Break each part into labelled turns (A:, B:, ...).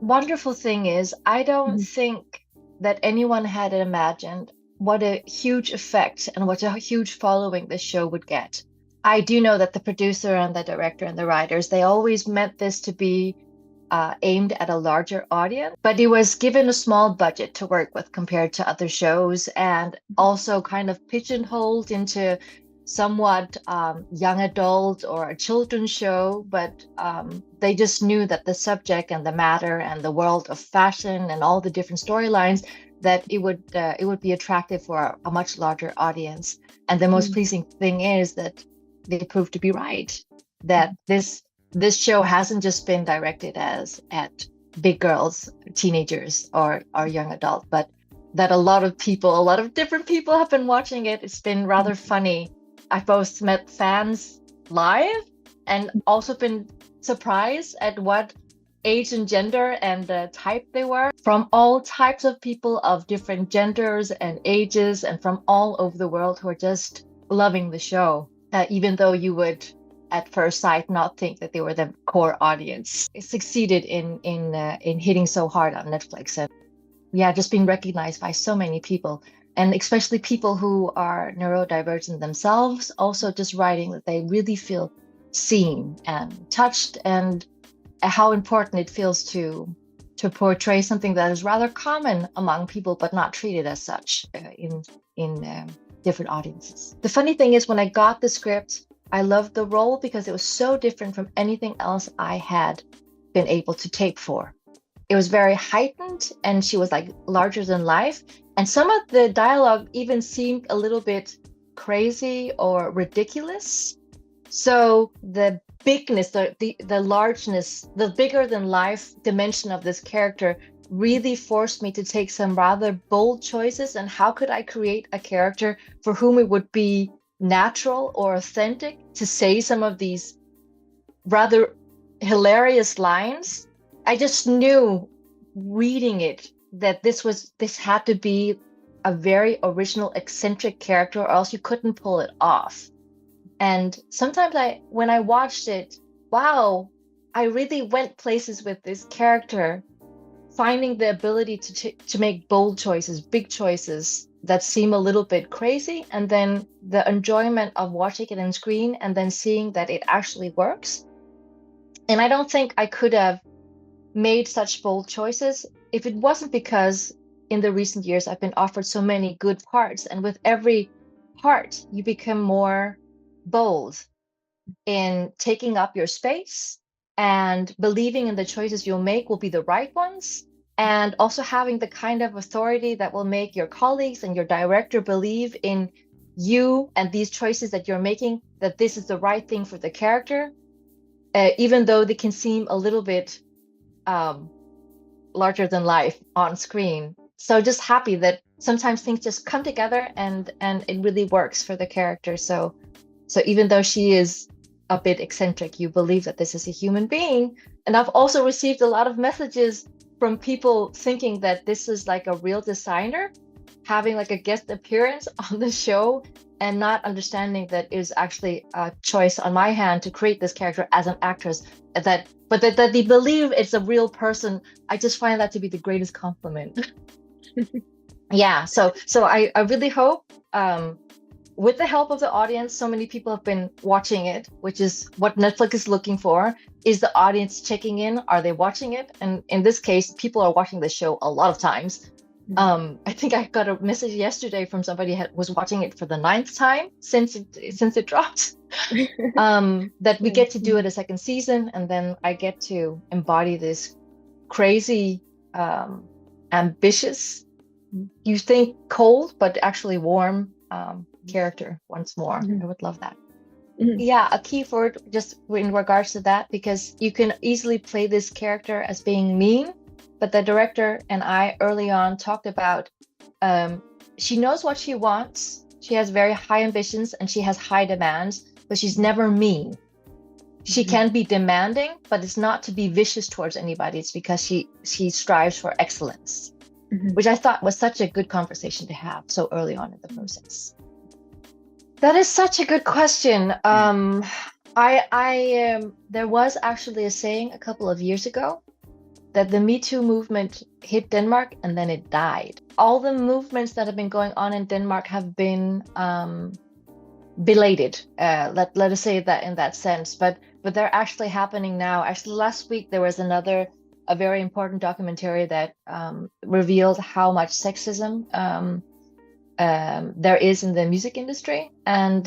A: wonderful thing is, I don't think that anyone had imagined what a huge effect and what a huge following this show would get. I do know that the producer and the director and the writers, they always meant this to be aimed at a larger audience, but it was given a small budget to work with compared to other shows, and also kind of pigeonholed into somewhat young adult or a children's show, but they just knew that the subject and the matter and the world of fashion and all the different storylines, that it would be attractive for a much larger audience. And the most pleasing thing is that they proved to be right, that this show hasn't just been directed at big girls, teenagers, or young adult, but that a lot of different people have been watching it. It's been rather funny. I've both met fans live and also been surprised at what age and gender and type they were, from all types of people of different genders and ages and from all over the world, who are just loving the show, even though you would at first sight not think that they were the core audience. It succeeded in hitting so hard on Netflix, and just being recognized by so many people, and especially people who are neurodivergent themselves, also just writing that they really feel seen and touched, and how important it feels to portray something that is rather common among people but not treated as such in different audiences. The funny thing is, when I got the script, I loved the role because it was so different from anything else I had been able to tape for. It was very heightened, and she was like larger than life, and some of the dialogue even seemed a little bit crazy or ridiculous. So the bigness, the largeness, the bigger than life dimension of this character really forced me to take some rather bold choices. And how could I create a character for whom it would be natural or authentic to say some of these rather hilarious lines? I just knew reading it that this had to be a very original, eccentric character, or else you couldn't pull it off. And sometimes when I watched it, wow, I really went places with this character, finding the ability to make bold choices, big choices that seem a little bit crazy, and then the enjoyment of watching it on screen and then seeing that it actually works. And I don't think I could have made such bold choices if it wasn't because in the recent years I've been offered so many good parts, and with every part you become more bold in taking up your space and believing in the choices you'll make will be the right ones, and also having the kind of authority that will make your colleagues and your director believe in you and these choices that you're making, that this is the right thing for the character, even though they can seem a little bit larger than life on screen. So just happy that sometimes things just come together and it really works for the character. So even though she is a bit eccentric, you believe that this is a human being. And I've also received a lot of messages from people thinking that this is like a real designer having like a guest appearance on the show, and not understanding that it is actually a choice on my hand to create this character as an actress, but that they believe it's a real person. I just find that to be the greatest compliment. So I really hope, with the help of the audience, so many people have been watching it, which is what Netflix is looking for. Is the audience checking in? Are they watching it? And in this case, people are watching the show a lot of times. I think I got a message yesterday from somebody who was watching it for the 9th time since it dropped. That we get to do it a second season, and then I get to embody this crazy, ambitious, you think cold, but actually warm character once more. I would love that. A key word just in regards to that, because you can easily play this character as being mean, but the director and I early on talked about she knows what she wants, she has very high ambitions, and she has high demands, but she's never mean. She can be demanding, but it's not to be vicious towards anybody. It's because she strives for excellence, which I thought was such a good conversation to have so early on in the process. That is such a good question. There was actually a saying a couple of years ago that the Me Too movement hit Denmark and then it died. All the movements that have been going on in Denmark have been belated. Let us say that in that sense, but they're actually happening now. Actually, last week there was a very important documentary that revealed how much sexism there is in the music industry, and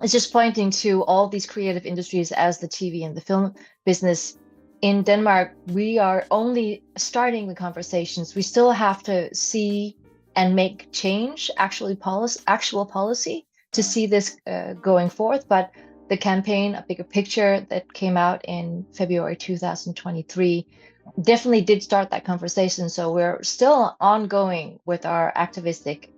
A: it's just pointing to all these creative industries as the TV and the film business. In Denmark, we are only starting the conversations. We still have to see and make change, actual policy to see this going forth. But the campaign, A Bigger Picture, that came out in February 2023, definitely did start that conversation. So we're still ongoing with our activistic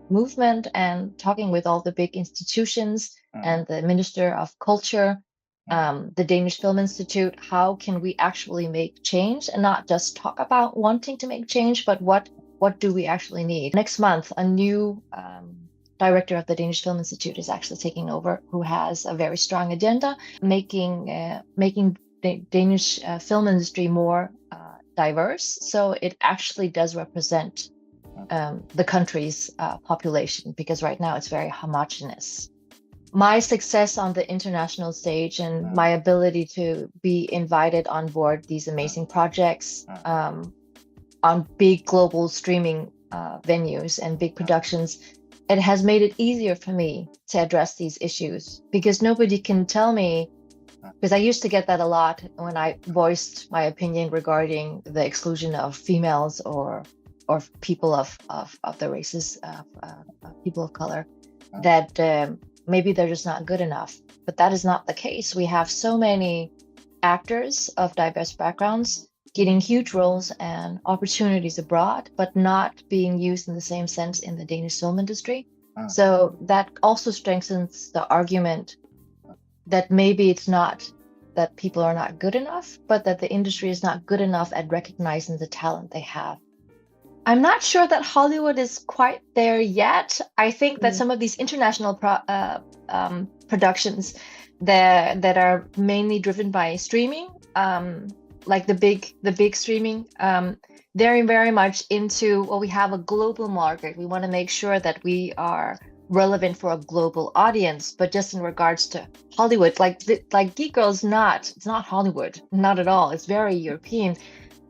A: movement and talking with all the big institutions and the Minister of Culture, the Danish Film Institute. How can we actually make change and not just talk about wanting to make change, but what do we actually need? Next month, a new director of the Danish Film Institute is actually taking over, who has a very strong agenda, making the Danish film industry more diverse. So it actually does represent the country's population, because right now it's very homogenous. My success on the international stage and my ability to be invited on board these amazing projects on big global streaming venues and big productions, it has made it easier for me to address these issues, because nobody can tell me, because I used to get that a lot when I voiced my opinion regarding the exclusion of females or people of the races, people of color, that maybe they're just not good enough. But that is not the case. We have so many actors of diverse backgrounds getting huge roles and opportunities abroad, but not being used in the same sense in the Danish film industry. So that also strengthens the argument that maybe it's not that people are not good enough, but that the industry is not good enough at recognizing the talent they have. I'm not sure that Hollywood is quite there yet. I think that some of these international productions that are mainly driven by streaming, like the big streaming, they're very much into, well, we have a global market. We want to make sure that we are relevant for a global audience. But just in regards to Hollywood, like Geek Girl is it's not Hollywood, not at all. It's very European.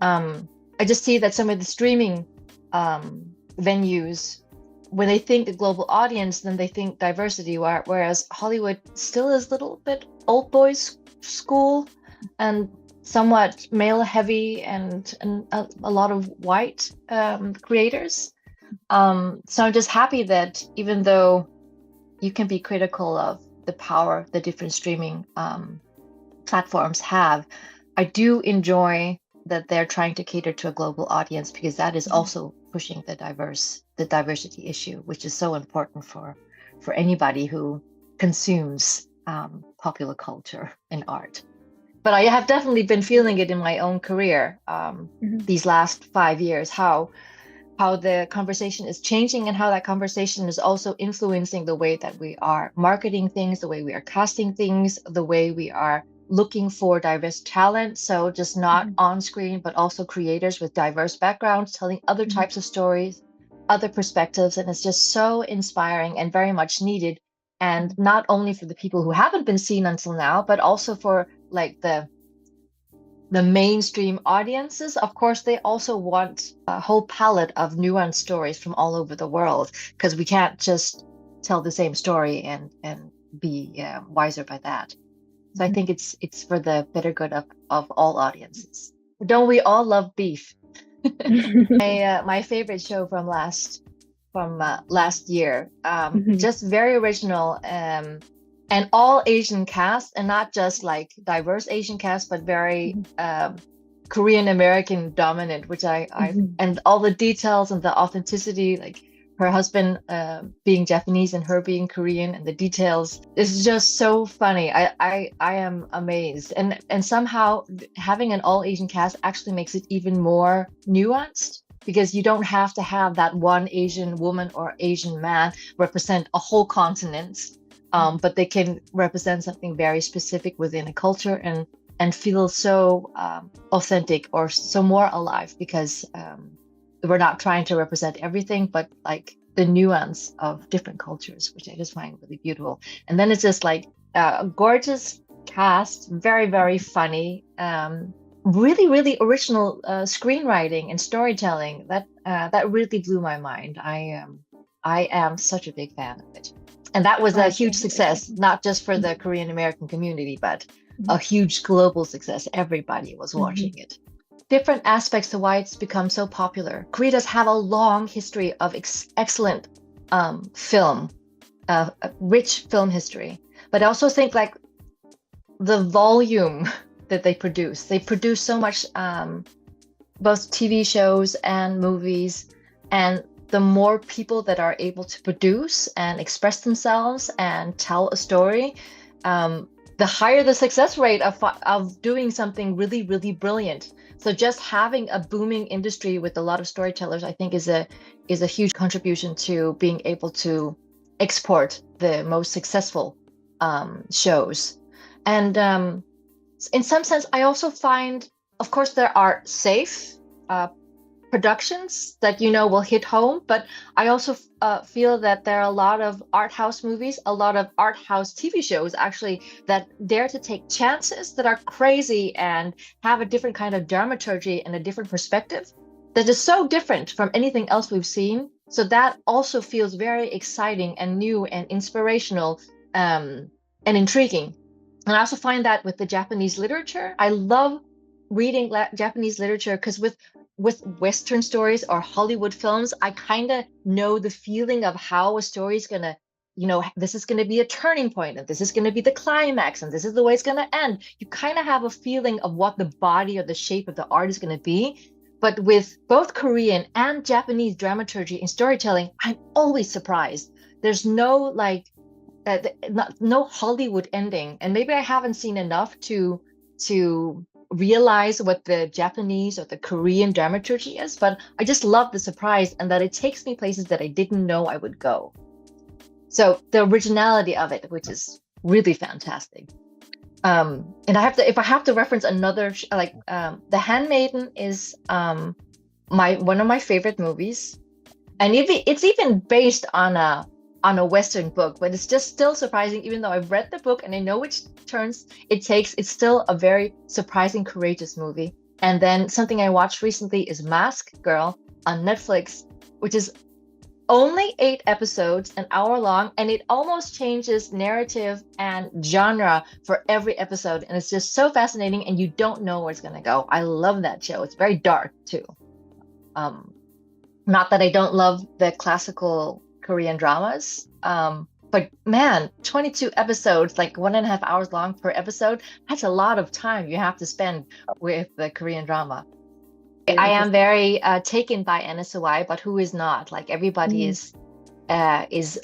A: I just see that some of the streaming venues, when they think the global audience, then they think diversity, whereas Hollywood still is a little bit old boys school and somewhat male heavy and a lot of white creators. So I'm just happy that even though you can be critical of the power the different streaming platforms have, I do enjoy that they're trying to cater to a global audience, because that is also pushing the diversity issue, which is so important for anybody who consumes popular culture and art. But I have definitely been feeling it in my own career these last 5 years, how the conversation is changing and how that conversation is also influencing the way that we are marketing things, the way we are casting things, the way we are looking for diverse talent. So just not on screen, but also creators with diverse backgrounds telling other types of stories, other perspectives. And it's just so inspiring and very much needed. And not only for the people who haven't been seen until now, but also for like the mainstream audiences. Of course, they also want a whole palette of nuanced stories from all over the world, because we can't just tell the same story and be wiser by that. So I think it's for the better good of all audiences. Don't we all love beef? My favorite show from last year, just very original, and all Asian cast, and not just like diverse Asian cast, but very Korean American dominant, which I and all the details and the authenticity, like her husband being Japanese and her being Korean, and the details is just so funny. I am amazed, and somehow having an all Asian cast actually makes it even more nuanced, because you don't have to have that one Asian woman or Asian man represent a whole continent, but they can represent something very specific within a culture, and and feel so authentic or so more alive, because we're not trying to represent everything, but like the nuance of different cultures, which I just find really beautiful. And then it's just like a gorgeous cast, very, very funny, really, really original screenwriting and storytelling that really blew my mind. I am such a big fan of it. And that was a huge success, not just for the Korean American community, but a huge global success. Everybody was watching it. Different aspects to why it's become so popular. Korea does have a long history of excellent film, rich film history. But I also think like the volume that they produce so much, both TV shows and movies, and the more people that are able to produce and express themselves and tell a story, the higher the success rate of doing something really, really brilliant. So just having a booming industry with a lot of storytellers, I think is a huge contribution to being able to export the most successful shows. And in some sense, I also find, of course, there are safe productions that will hit home, but I also feel that there are a lot of art house movies, a lot of art house TV shows actually that dare to take chances, that are crazy and have a different kind of dramaturgy and a different perspective that is so different from anything else we've seen. So that also feels very exciting and new and inspirational and intriguing. And I also find that with the Japanese literature, I love reading Japanese literature because with Western stories or Hollywood films, I kind of know the feeling of how a story is going to, this is going to be a turning point, and this is going to be the climax, and this is the way it's going to end. You kind of have a feeling of what the body or the shape of the art is going to be. But with both Korean and Japanese dramaturgy and storytelling, I'm always surprised. There's no no Hollywood ending. And maybe I haven't seen enough to realize what the Japanese or the Korean dramaturgy is, but I just love the surprise and that it takes me places that I didn't know I would go. So the originality of it, which is really fantastic. And if I have to reference another, The Handmaiden is one of my favorite movies, and it's even based on a Western book, but it's just still surprising. Even though I've read the book and I know which turns it takes, it's still a very surprising, courageous movie. And then something I watched recently is Mask Girl on Netflix, which is only 8 episodes, an hour long, and it almost changes narrative and genre for every episode. And it's just so fascinating, and you don't know where it's going to go. I love that show. It's very dark too. Not that I don't love the classical Korean dramas, but man, 22 episodes, like 1.5 hours long per episode, that's a lot of time you have to spend with the Korean drama. I am very taken by NSOI, but who is not? Like everybody is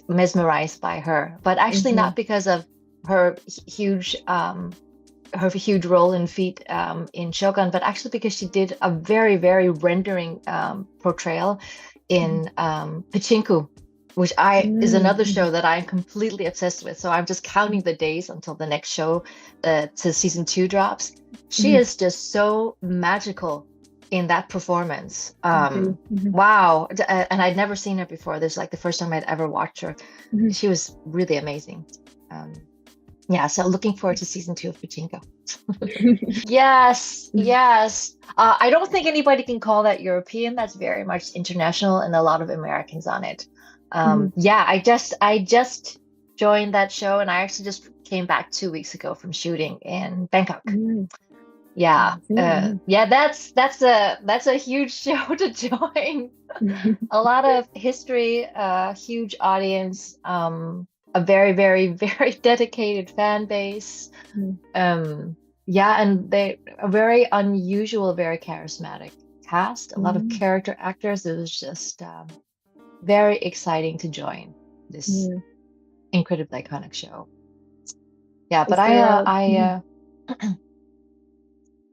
A: mesmerized by her, but actually not because of her huge role and feat in Shogun, but actually because she did a very, very rendering portrayal in Pachinko, which is another show that I'm completely obsessed with. So I'm just counting the days until the next show to season 2 drops. She is just so magical in that performance. Wow. And I'd never seen her before. This is like the first time I'd ever watched her. She was really amazing. So looking forward to season 2 of Pachinko. Yes. I don't think anybody can call that European. That's very much international and a lot of Americans on it. I just joined that show, and I actually just came back 2 weeks ago from shooting in Bangkok. That's a huge show to join. A lot of history, huge audience, a very, very, very dedicated fan base. And they a very unusual, very charismatic cast, a lot of character actors. It was just very exciting to join this incredibly iconic show. But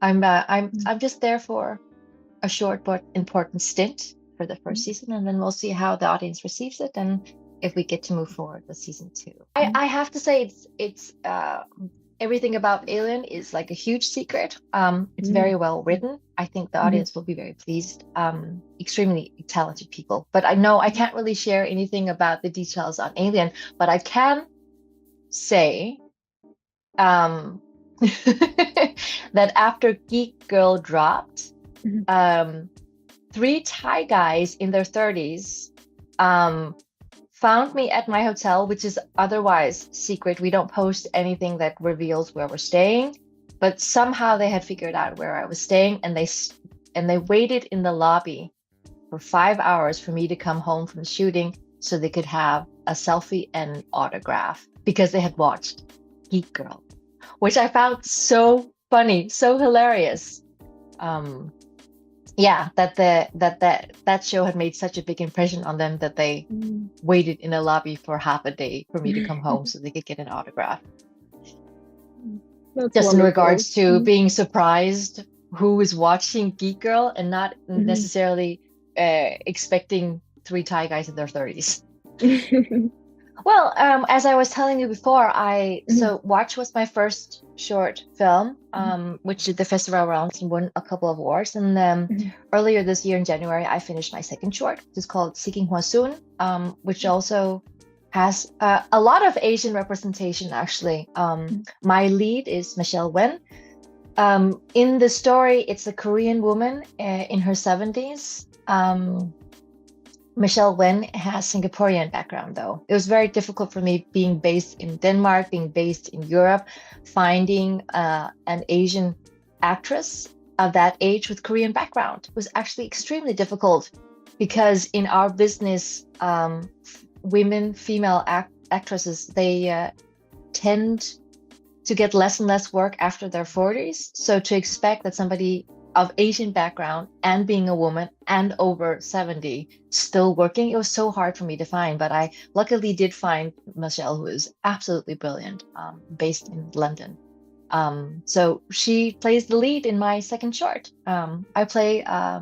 A: I'm just there for a short but important stint for the first season, and then we'll see how the audience receives it and if we get to move forward with season 2. I have to say everything about Alien is like a huge secret. It's very well written. I think the audience will be very pleased. Extremely talented people. But I know I can't really share anything about the details on Alien, but I can say that after Geek Girl dropped, 3 Thai guys in their 30s found me at my hotel, which is otherwise secret. We don't post anything that reveals where we're staying, but somehow they had figured out where I was staying, and they waited in the lobby for 5 hours for me to come home from shooting so they could have a selfie and an autograph because they had watched Geek Girl, which I found so funny, so hilarious. That show had made such a big impression on them that they waited in a lobby for half a day for me to come home so they could get an autograph.
B: That's
A: Just
B: wonderful.
A: in regards to being surprised who is watching Geek Girl and not necessarily expecting 3 Thai guys in their 30s. Well, as I was telling you before, so Watch was my first short film, which did the festival rounds and won a couple of awards. And earlier this year in January, I finished my second short. It's called Seeking Hwasun, which also has a lot of Asian representation, actually. My lead is Michelle Wen. In the story, it's a Korean woman in her 70s. Michelle Wen has Singaporean background, though. It was very difficult for me being based in Denmark, being based in Europe, finding an Asian actress of that age with Korean background. It was actually extremely difficult because in our business, female actresses, they tend to get less and less work after their 40s. So to expect that somebody of Asian background and being a woman and over 70 still working, it was so hard for me to find, but I luckily did find Michelle, who is absolutely brilliant, based in London. So she plays the lead in my second short. I play a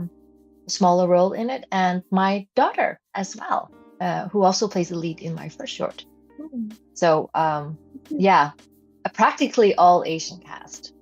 A: smaller role in it, and my daughter as well, who also plays the lead in my first short. So practically all Asian cast.